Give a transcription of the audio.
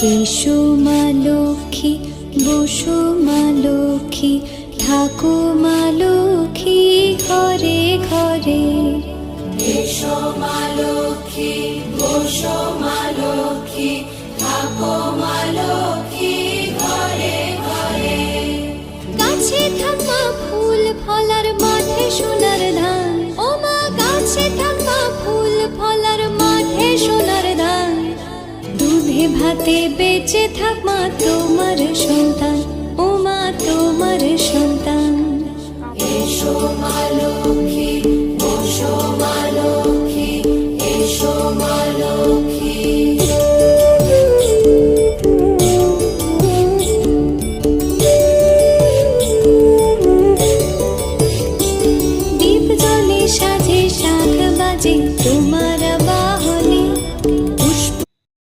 এসো মা লক্ষ্মী, বসো মা লক্ষ্মী, থাকো মা লক্ষ্মী ঘরে ঘরে। এসো মা লক্ষ্মী, বসো মা লক্ষ্মী, থাকো মা লক্ষ্মী ঘরে ঘরে। গাছে থাকা ফুল ফলার মাঠে সোনার ধান, ও মা গাছে থাকা ফুল ফলার মাঠে সোনার ধান। দুধে ভাতে বেঁচে থাক মা তোমার সন্তান, ও মা তোমার সন্তান। এসো মা লক্ষ্মী,